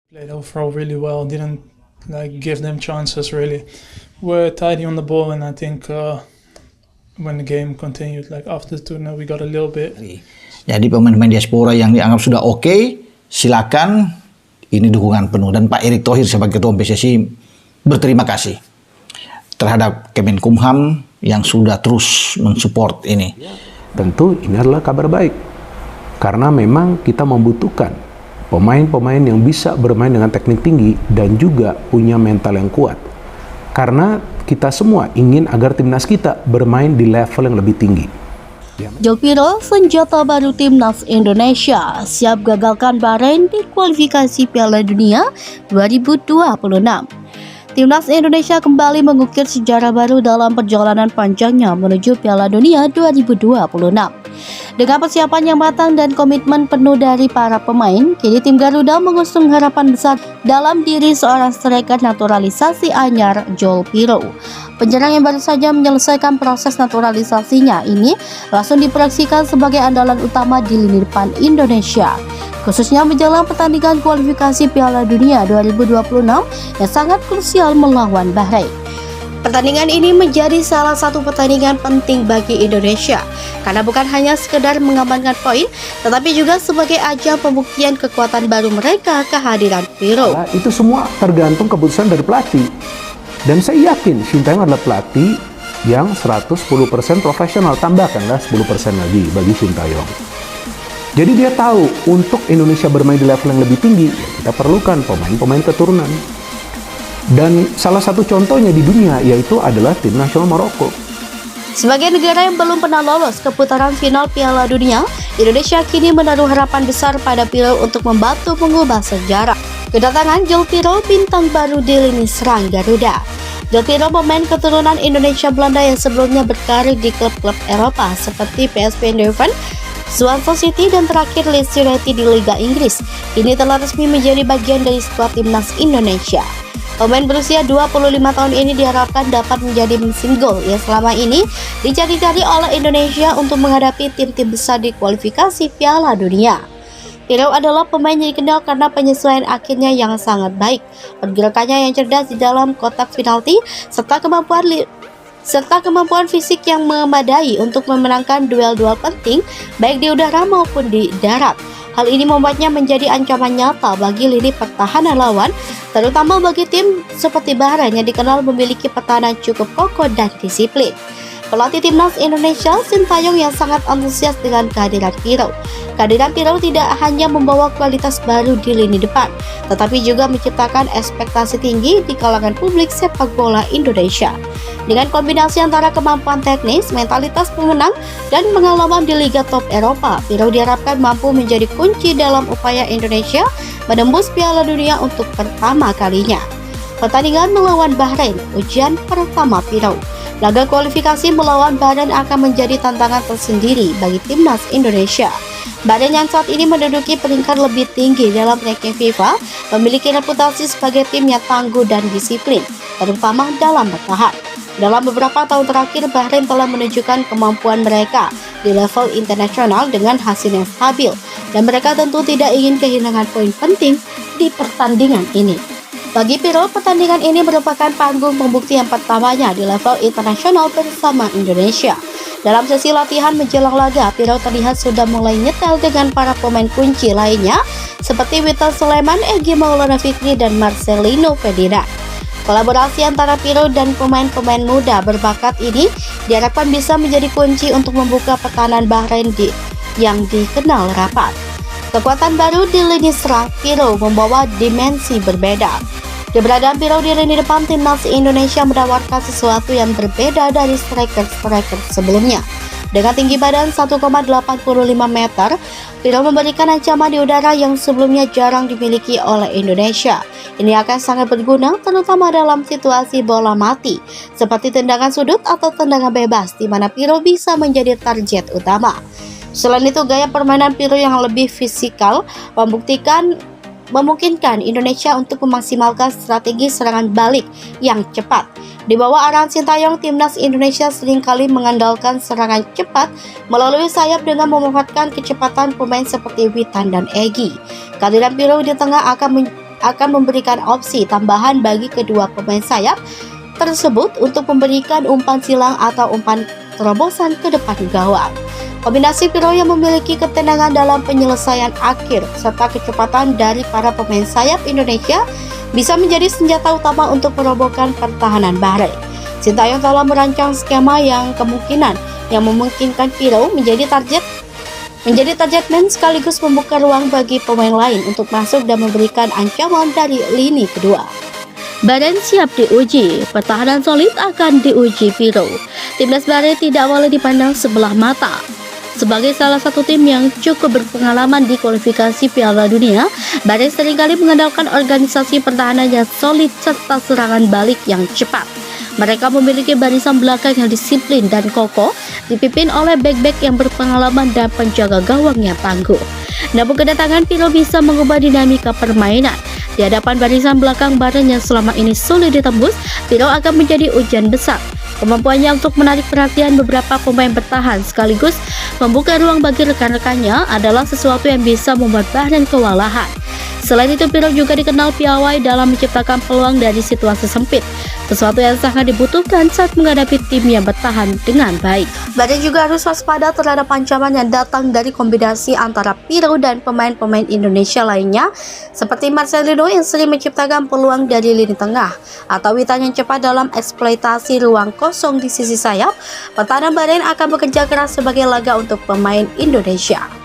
Played overall really well. Didn't give them chances really. We're tidy on the ball, and I think when the game continued, after the tournament, we got a little bit. Jadi pemain-pemain diaspora yang dianggap sudah oke, silakan. Ini dukungan penuh, dan Pak Erick Thohir sebagai Ketua PSSI berterima kasih terhadap Kemenkumham yang sudah terus mensupport ini. Tentu ini adalah kabar baik, karena memang kita membutuhkan pemain-pemain yang bisa bermain dengan teknik tinggi dan juga punya mental yang kuat. Karena kita semua ingin agar timnas kita bermain di level yang lebih tinggi. Joel Piroe, senjata baru timnas Indonesia, siap gagalkan Bahrain di kualifikasi Piala Dunia 2026. Timnas Indonesia kembali mengukir sejarah baru dalam perjalanan panjangnya menuju Piala Dunia 2026. Dengan persiapan yang matang dan komitmen penuh dari para pemain, kini tim Garuda mengusung harapan besar dalam diri seorang striker naturalisasi anyar, Joel Piroe. Penyerang yang baru saja menyelesaikan proses naturalisasinya ini langsung diproyeksikan sebagai andalan utama di lini depan Indonesia, khususnya menjelang pertandingan kualifikasi Piala Dunia 2026 yang sangat krusial melawan Bahrain. Pertandingan ini menjadi salah satu pertandingan penting bagi Indonesia karena bukan hanya sekedar mengamankan poin, tetapi juga sebagai ajang pembuktian kekuatan baru mereka kehadiran Piroe. Itu semua tergantung keputusan dari pelatih. Dan saya yakin Sintayong adalah pelatih yang 110% profesional, tambahkanlah 10% lagi bagi Sintayong. Jadi dia tahu untuk Indonesia bermain di level yang lebih tinggi, ya kita perlukan pemain-pemain keturunan. Dan salah satu contohnya di dunia yaitu adalah tim nasional Maroko. Sebagai negara yang belum pernah lolos ke putaran final Piala Dunia, Indonesia kini menaruh harapan besar pada Piroe untuk membantu mengubah sejarah. Kedatangan Joel Piroe, bintang baru di lini serang Garuda. Joel Piroe, pemain keturunan Indonesia Belanda yang sebelumnya berkarir di klub-klub Eropa seperti PSV Eindhoven, Swansea City, dan terakhir Leeds United di Liga Inggris, ini telah resmi menjadi bagian dari skuad timnas Indonesia. Pemain berusia 25 tahun ini diharapkan dapat menjadi mesin gol yang selama ini dicari-cari oleh Indonesia untuk menghadapi tim-tim besar di kualifikasi Piala Dunia. Piroe adalah pemain yang dikenal karena penyesuaian akhirnya yang sangat baik, pergerakannya yang cerdas di dalam kotak penalti, serta kemampuan fisik yang memadai untuk memenangkan duel-duel penting baik di udara maupun di darat. Hal ini membuatnya menjadi ancaman nyata bagi lini pertahanan lawan, terutama bagi tim seperti Bahrain yang dikenal memiliki pertahanan cukup kokoh dan disiplin. Pelatih timnas Indonesia, Sintayong, yang sangat antusias dengan kehadiran Piroe. Kehadiran Piroe tidak hanya membawa kualitas baru di lini depan, tetapi juga menciptakan ekspektasi tinggi di kalangan publik sepak bola Indonesia. Dengan kombinasi antara kemampuan teknis, mentalitas pemenang, dan pengalaman di liga top Eropa, Piroe diharapkan mampu menjadi kunci dalam upaya Indonesia menembus Piala Dunia untuk pertama kalinya. Pertandingan melawan Bahrain, ujian pertama Piroe. Laga kualifikasi melawan Bahrain akan menjadi tantangan tersendiri bagi timnas Indonesia. Bahrain yang saat ini menduduki peringkat lebih tinggi dalam ranking FIFA memiliki reputasi sebagai tim yang tangguh dan disiplin, terutama dalam bertahan. Dalam beberapa tahun terakhir, Bahrain telah menunjukkan kemampuan mereka di level internasional dengan hasil yang stabil, dan mereka tentu tidak ingin kehilangan poin penting di pertandingan ini. Bagi Piroe, pertandingan ini merupakan panggung pembuktian pertamanya di level internasional bersama Indonesia. Dalam sesi latihan menjelang laga, Piroe terlihat sudah mulai nyetel dengan para pemain kunci lainnya seperti Witan Sulaiman, Egy Maulana Fikri, dan Marcelino Ferdinand. Kolaborasi antara Piroe dan pemain-pemain muda berbakat ini diharapkan bisa menjadi kunci untuk membuka pertahanan Bahrain yang dikenal rapat. Kekuatan baru di lini serang Piroe membawa dimensi berbeda. Keberadaan Piroe di lini depan timnas Indonesia menawarkan sesuatu yang berbeda dari striker-striker sebelumnya. Dengan tinggi badan 1,85 meter, Piroe memberikan ancaman di udara yang sebelumnya jarang dimiliki oleh Indonesia. Ini akan sangat berguna terutama dalam situasi bola mati, seperti tendangan sudut atau tendangan bebas, di mana Piroe bisa menjadi target utama. Selain itu, gaya permainan Piroe yang lebih fisikal memungkinkan Indonesia untuk memaksimalkan strategi serangan balik yang cepat. Di bawah arahan Sintayong, timnas Indonesia seringkali mengandalkan serangan cepat melalui sayap dengan memanfaatkan kecepatan pemain seperti Witan dan Egy. Kehadiran Piroe di tengah akan akan memberikan opsi tambahan bagi kedua pemain sayap tersebut untuk memberikan umpan silang atau umpan terobosan ke depan gawang. Kombinasi Pirlo yang memiliki ketenangan dalam penyelesaian akhir serta kecepatan dari para pemain sayap Indonesia bisa menjadi senjata utama untuk merobohkan pertahanan Bahrain. Sintayong telah merancang skema yang memungkinkan Pirlo menjadi target man sekaligus membuka ruang bagi pemain lain untuk masuk dan memberikan ancaman dari lini kedua. Bahrain siap diuji, pertahanan solid akan diuji Pirlo. Timnas Bahrain tidak boleh dipandang sebelah mata. Sebagai salah satu tim yang cukup berpengalaman di kualifikasi Piala Dunia, Bahrain seringkali mengandalkan organisasi pertahanan yang solid serta serangan balik yang cepat. Mereka memiliki barisan belakang yang disiplin dan kokoh, dipimpin oleh bek-bek yang berpengalaman dan penjaga gawang yang tangguh. Namun kedatangan Pirlo bisa mengubah dinamika permainan. Di hadapan barisan belakang Bahrain yang selama ini sulit ditembus, Pirlo akan menjadi ujian besar. Kemampuannya untuk menarik perhatian beberapa pemain bertahan sekaligus membuka ruang bagi rekan-rekannya adalah sesuatu yang bisa membuat Bahrain kewalahan. Selain itu, Pirlo juga dikenal piawai dalam menciptakan peluang dari situasi sempit, sesuatu yang sangat dibutuhkan saat menghadapi tim yang bertahan dengan baik. Bahrain juga harus waspada terhadap ancaman yang datang dari kombinasi antara Pirlo dan pemain-pemain Indonesia lainnya, seperti Marcelino yang sering menciptakan peluang dari lini tengah, atau Witan yang cepat dalam eksploitasi ruang kosong di sisi sayap. Pertahanan Bahrain akan bekerja keras sebagai laga untuk pemain Indonesia.